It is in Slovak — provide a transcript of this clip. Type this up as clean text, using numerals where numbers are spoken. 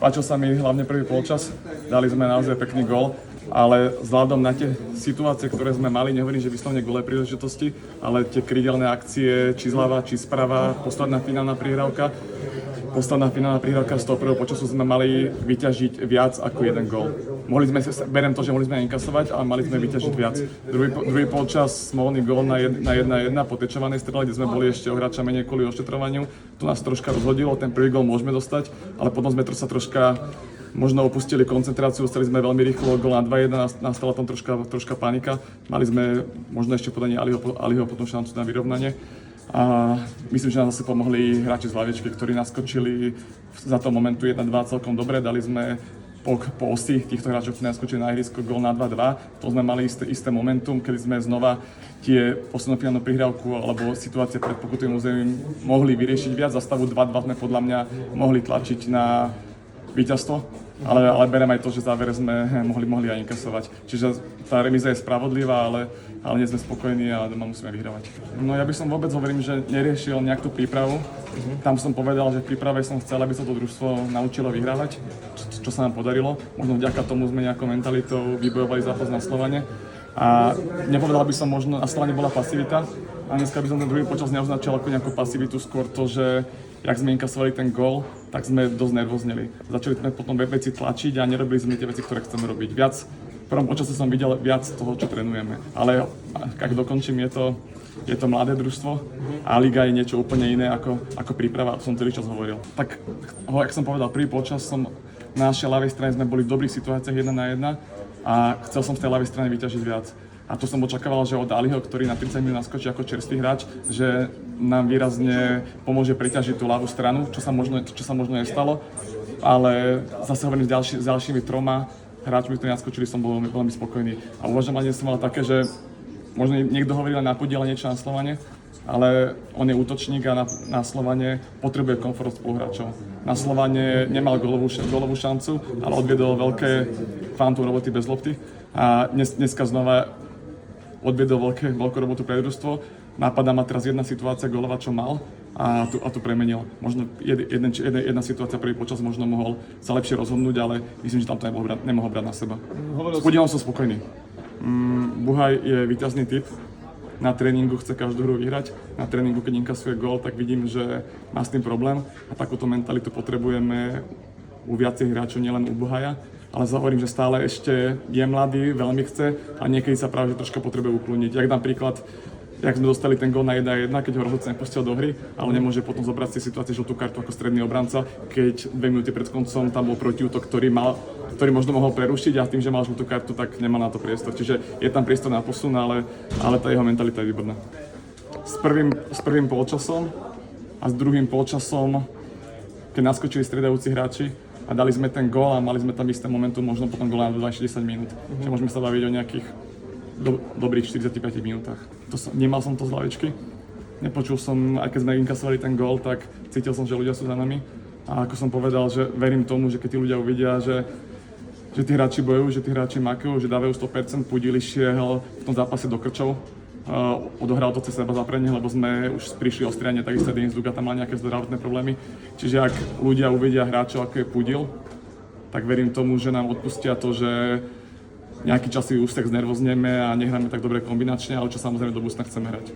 Páčil sa mi hlavne prvý polčas, dali sme naozaj pekný gól, ale vzhľadom na tie situácie, ktoré sme mali, nehovorím, že vyslovene gólové príležitosti, ale tie krídelné akcie, či zľava, či sprava, posledná finálna prihrávka z toho prvého počasu sme mali vyťažiť viac ako jeden gól. Beriem to, že mohli sme inkasovať, ale mali sme vyťažiť viac. Druhý polčas smolný gól na 1-1 po tečovanej strele, kde sme boli ešte o hráča menej kvôli ošetrovaniu. To nás troška rozhodilo, ten prvý gól môžeme dostať, ale potom sme sa troška možno opustili koncentráciu, dostali sme veľmi rýchlo gól na 2-1, nastala tam troška panika. Mali sme možno ešte podanie Aliho potom šancu na vyrovnanie. A myslím, že nám zase pomohli hráči z lavičky, ktorí naskočili za to momentu 1-2 celkom dobre. Dali sme po osi týchto hráčov, ktorí naskočili na ihrisko, gól na 2-2. To sme mali isté momentum, kedy sme znova tie poslednú finálnu prihrávku alebo situácie pred pokutovým územím mohli vyriešiť viac. Za stavu 2-2 sme podľa mňa mohli tlačiť na víťazstvo. Ale beriem aj to, že v závere sme mohli aj inkasovať. Čiže tá remíza je spravodlivá, ale nie sme spokojní a doma musíme vyhrávať. No ja by som vôbec hovorím, že neriešil nejak tú prípravu. Tam som povedal, že v príprave som chcel, aby sa to družstvo naučilo vyhrávať, čo sa nám podarilo. Možno vďaka tomu sme nejakou mentalitou vybojovali zápas na Slovane. A nepovedal by som možno, na Slovane bola pasivita. A dneska by som ten druhý počas neoznačil ako nejakú pasivitu, skôr to, že jak sme inkasovali ten gól, tak sme dosť nervozneli. Začali sme potom veci tlačiť a nerobili sme tie veci, ktoré chceme robiť. V prvom počase som videl viac toho, čo trénujeme. Ale ak dokončím, je to mladé družstvo a liga je niečo úplne iné ako príprava, som celý čas hovoril. Tak, ako som povedal, prvý počas na našej ľavej strane sme boli v dobrých situáciách 1-1 a chcel som z tej ľavej strany vyťažiť viac. A to som očakával, že od Aliho, ktorý na 30 minút naskočí ako čerstvý hráč, že nám výrazne pomôže preťažiť tú ľavú stranu, čo sa možno nestalo. Ale zase hovorím s ďalšími troma hráčmi, ktorí naskočili, som bol veľmi spokojný. A uvažovanie som mal také, že možno niekto hovorí len na podiele niečo na Slovane, ale on je útočník a na Slovane potrebuje komfort spoluhráčov. Na Slovane nemal gólovú šancu, ale odviedol veľké kvantum roboty bez lopty. A dneska znova odviedol veľkú robotu pre družstvo. Napadá ma teraz jedna situácia gólová, čo mal a tu premenil. Možno jedna situácia prvý počas možno mohol sa lepšie rozhodnúť, ale myslím, že tam to nemohol brať na seba. S podielom som spokojný. Buhaj je víťazný typ. Na tréningu chce každú hru vyhrať. Na tréningu, keď inkasuje gól, tak vidím, že má s tým problém. A takúto mentalitu potrebujeme u viacerých hráčov, nielen u Buhaja. Ale hovorím, že stále ešte je mladý, veľmi chce a niekedy sa práve troška potrebuje ukloniť. Jak napríklad, jak sme dostali ten gól na 1-1, keď ho rozhodca nepustil do hry, ale nemôže potom zobrať z tej situácie žltú kartu ako stredný obranca, keď 2 minúty pred koncom tam bol protiútok, ktorý možno mohol prerušiť a tým, že mal žltú kartu, tak nemá na to priestor. Čiže je tam priestor na posun, ale tá jeho mentalita je výborná. S prvým polčasom a s druhým polčasom, keď naskočili striedajúci hráči, a dali sme ten gól a mali sme tam isté momentum, možno potom gól na 20-10 minút. Čiže môžeme sa baviť o nejakých dobrých 45 minútach. Nemal som to z lavičky. Nepočul som, aj keď sme inkasovali ten gól, tak cítil som, že ľudia sú za nami. A ako som povedal, že verím tomu, že keď tí ľudia uvidia, že tí hráči bojujú, že tí hráči makajú, že dávajú 100%, Pudil išiel v tom zápase do krčov. Odohral to cez seba zaprenie, lebo sme už prišli o strianie, takisto Denis Duga tam mal nejaké zdravotné problémy. Čiže ak ľudia uvidia hráčov, ako je Pudil, tak verím tomu, že nám odpustia to, že nejaký časový úsek znervozneme a nehráme tak dobre kombinačne, ale čo samozrejme do budúcna chceme hrať.